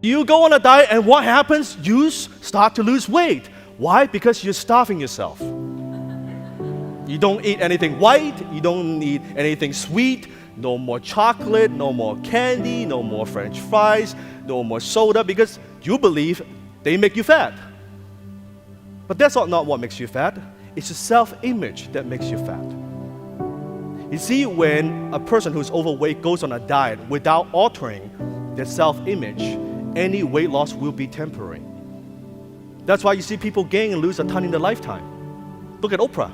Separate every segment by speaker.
Speaker 1: You go on a diet and what happens? You start to lose weight. Why? Because you're starving yourself. You don't eat anything white, you don't eat anything sweet, no more chocolate, no more candy, no more French fries, no more soda, because you believe they make you fat. But that's not what makes you fat. It's your self-image that makes you fat. You see, when a person who's overweight goes on a diet without altering their self-image, any weight loss will be temporary. That's why you see people gain and lose a ton in their lifetime. Look at Oprah.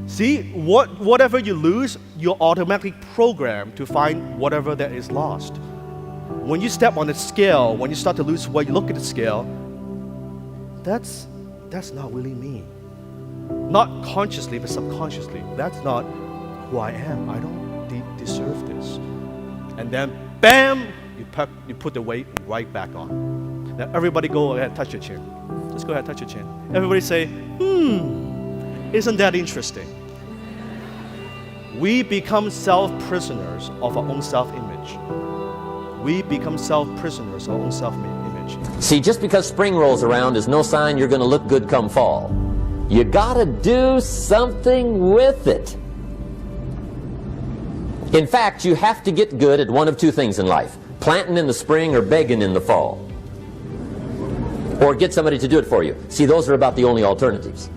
Speaker 1: See, whatever you lose, you're automatically programmed to find whatever that is lost. When you step on the scale, when you start to lose weight, you look at the scale, that's not really me. Not consciously, but subconsciously. That's not who I am. I don't deserve this. And then, bam, you put the weight right back on. Now, everybody go ahead, touch your chin. Just go ahead, touch your chin. Everybody say, isn't that interesting? We become self-prisoners of our own self-image. We become self-prisoners of our own self-image.
Speaker 2: See, just because spring rolls around is no sign you're going to look good come fall. You gotta do something with it. In fact, you have to get good at one of two things in life: planting in the spring or begging in the fall. Or get somebody to do it for you. See, those are about the only alternatives.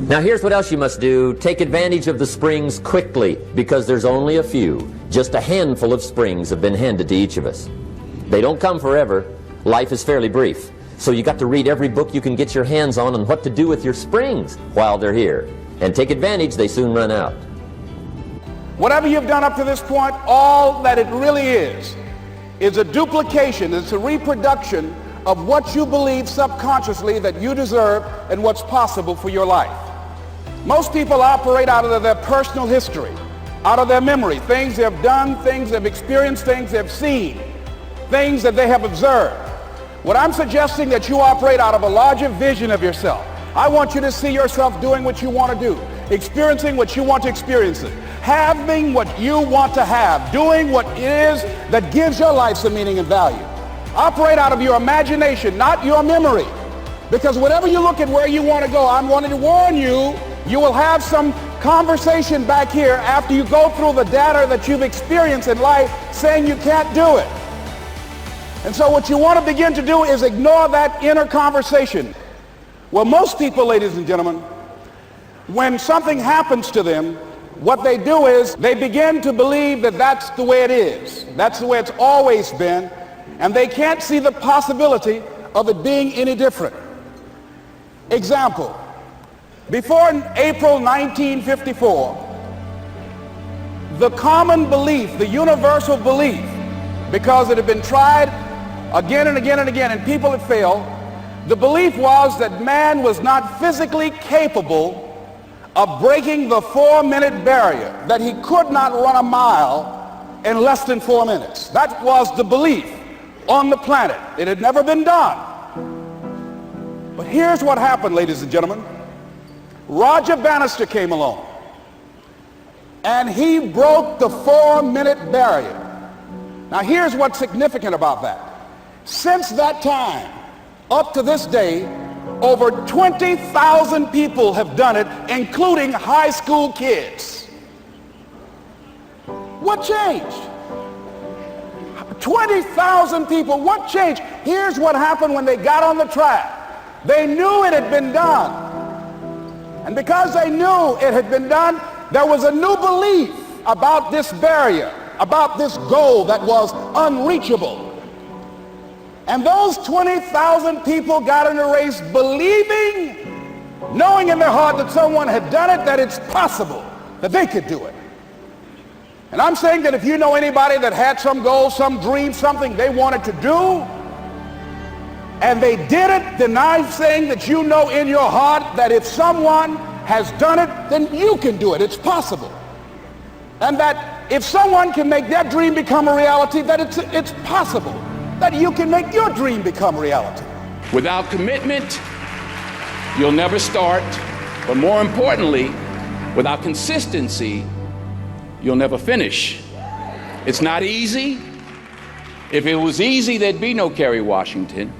Speaker 2: Now here's what else you must do. Take advantage of the springs quickly, because there's only a few. Just a handful of springs have been handed to each of us. They don't come forever. Life is fairly brief. So you got to read every book you can get your hands on what to do with your springs while they're here. And take advantage, they soon run out.
Speaker 3: Whatever you've done up to this point, all that it really is a duplication, it's a reproduction of what you believe subconsciously that you deserve and what's possible for your life. Most people operate out of their personal history, out of their memory, things they've done, things they've experienced, things they've seen, things that they have observed. What I'm suggesting that you operate out of a larger vision of yourself. I want you to see yourself doing what you want to do, experiencing what you want to experience, having what you want to have, doing what it is that gives your life some meaning and value. Operate out of your imagination, not your memory. Because whenever you look at where you want to go, I'm wanting to warn you, you will have some conversation back here after you go through the data that you've experienced in life saying you can't do it. And so what you want to begin to do is ignore that inner conversation. Well, most people, ladies and gentlemen, when something happens to them, what they do is they begin to believe that that's the way it is. That's the way it's always been. And they can't see the possibility of it being any different. Example, before April 1954, the common belief, the universal belief, because it had been tried again and again and again, and people had failed, the belief was that man was not physically capable of breaking the 4-minute barrier, that he could not run a mile in less than 4 minutes. That was the belief on the planet. It had never been done. But here's what happened, ladies and gentlemen. Roger Bannister came along, and he broke the 4-minute barrier. Now here's what's significant about that. Since that time, up to this day, over 20,000 people have done it, including high school kids. What changed? 20,000 people, what changed? Here's what happened when they got on the track. They knew it had been done. And because they knew it had been done, there was a new belief about this barrier, about this goal that was unreachable. And those 20,000 people got in the race believing, knowing in their heart that someone had done it, that it's possible that they could do it. And I'm saying that if you know anybody that had some goal, some dream, something they wanted to do, and they did it, then I'm saying that you know in your heart that if someone has done it, then you can do it. It's possible. And that if someone can make their dream become a reality, that it's possible that you can make your dream become reality.
Speaker 4: Without commitment, you'll never start. But more importantly, without consistency, you'll never finish. It's not easy. If it was easy, there'd be no Kerry Washington.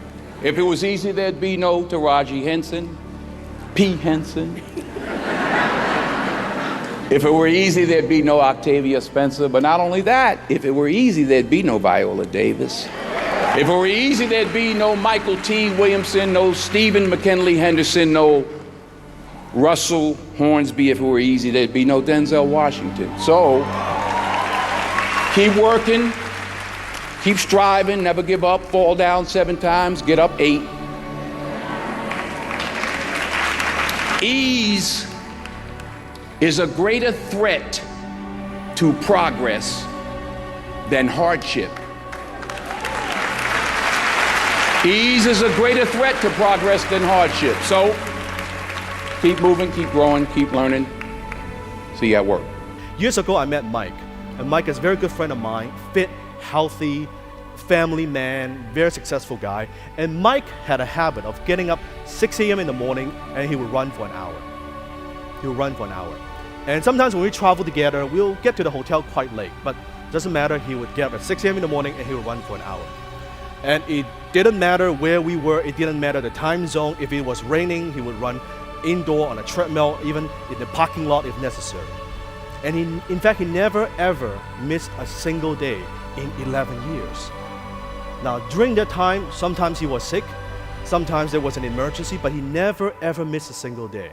Speaker 4: If it was easy, there'd be no Taraji Henson, P. Henson. If it were easy, there'd be no Octavia Spencer. But not only that, if it were easy, there'd be no Viola Davis. If it were easy, there'd be no Michael T. Williamson, no Stephen McKinley Henderson, no Russell Hornsby. If it were easy, there'd be no Denzel Washington. So, keep working, keep striving, never give up, fall down 7 times, get up 8. Ease is a greater threat to progress than hardship. Ease is a greater threat to progress than hardship. So, keep moving, keep growing, keep learning. See you at work.
Speaker 1: Years ago, I met Mike. And Mike is a very good friend of mine, fit, healthy, family man, very successful guy. And Mike had a habit of getting up 6 a.m. in the morning and he would run for an hour. He would run for an hour. And sometimes when we travel together, we'll get to the hotel quite late. But it doesn't matter, he would get up at 6 a.m. in the morning and he would run for an hour. And it didn't matter where we were, it didn't matter the time zone. If it was raining, he would run indoor on a treadmill, even in the parking lot if necessary. And in fact, he never ever missed a single day in 11 years. Now, during that time, sometimes he was sick, sometimes there was an emergency, but he never ever missed a single day.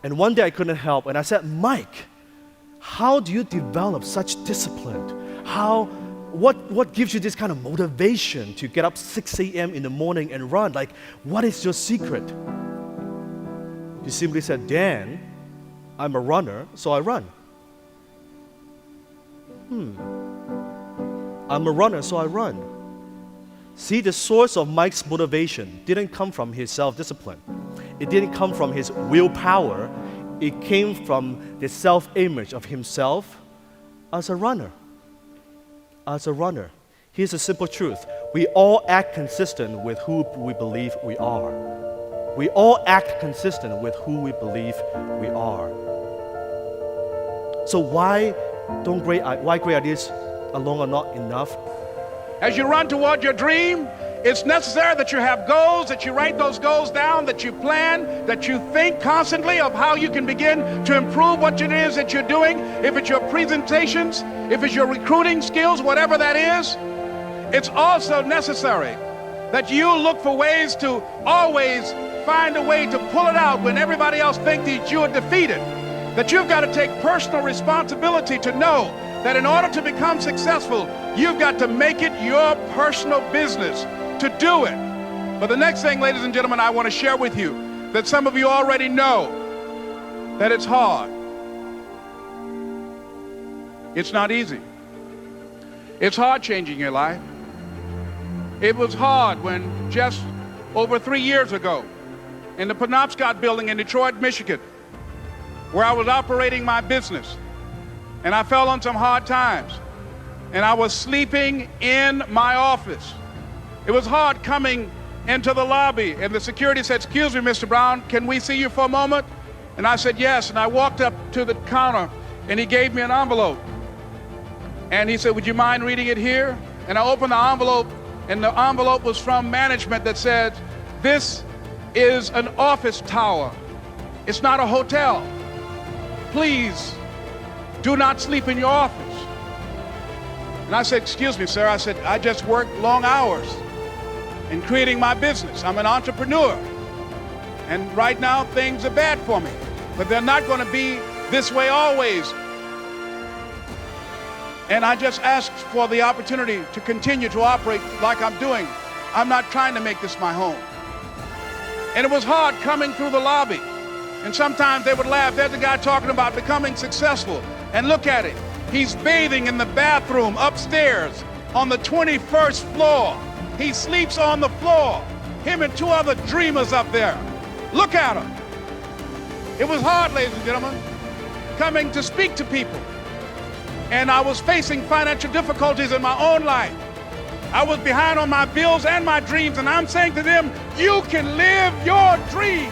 Speaker 1: And one day I couldn't help, and I said, Mike, how do you develop such discipline? What gives you this kind of motivation to get up 6 a.m. in the morning and run? Like, what is your secret? He simply said, Dan, I'm a runner, so I run. I'm a runner, so I run. See, the source of Mike's motivation didn't come from his self-discipline. It didn't come from his willpower. It came from the self-image of himself as a runner. As a runner. Here's a simple truth. We all act consistent with who we believe we are. We all act consistent with who we believe we are. So why great ideas alone are not enough?
Speaker 3: As you run toward your dream, it's necessary that you have goals, that you write those goals down, that you plan, that you think constantly of how you can begin to improve what it is that you're doing. If it's your presentations, if it's your recruiting skills, whatever that is, it's also necessary that you look for ways to always find a way to pull it out when everybody else thinks that you are defeated. That you've got to take personal responsibility to know that in order to become successful, you've got to make it your personal business to do it. But the next thing, ladies and gentlemen, I want to share with you that some of you already know that it's hard. It's not easy. It's hard changing your life. It was hard when just over 3 years ago in the Penobscot building in Detroit, Michigan, where I was operating my business, and I fell on some hard times, and I was sleeping in my office. It was hard coming into the lobby, and the security said, "Excuse me, Mr. Brown, can we see you for a moment?" And I said, "Yes," and I walked up to the counter, and he gave me an envelope. And he said, "Would you mind reading it here?" And I opened the envelope, and the envelope was from management that said, "This is an office tower. It's not a hotel. Please do not sleep in your office." And I said, "Excuse me, sir." I said, "I just work long hours in creating my business. I'm an entrepreneur. And right now things are bad for me, but they're not going to be this way always. And I just asked for the opportunity to continue to operate like I'm doing. I'm not trying to make this my home." And it was hard coming through the lobby. And sometimes they would laugh. There's a guy talking about becoming successful. And look at it. He's bathing in the bathroom upstairs on the 21st floor. He sleeps on the floor. Him and 2 other dreamers up there. Look at him. It was hard, ladies and gentlemen, coming to speak to people. And I was facing financial difficulties in my own life. I was behind on my bills and my dreams, and I'm saying to them, you can live your dreams.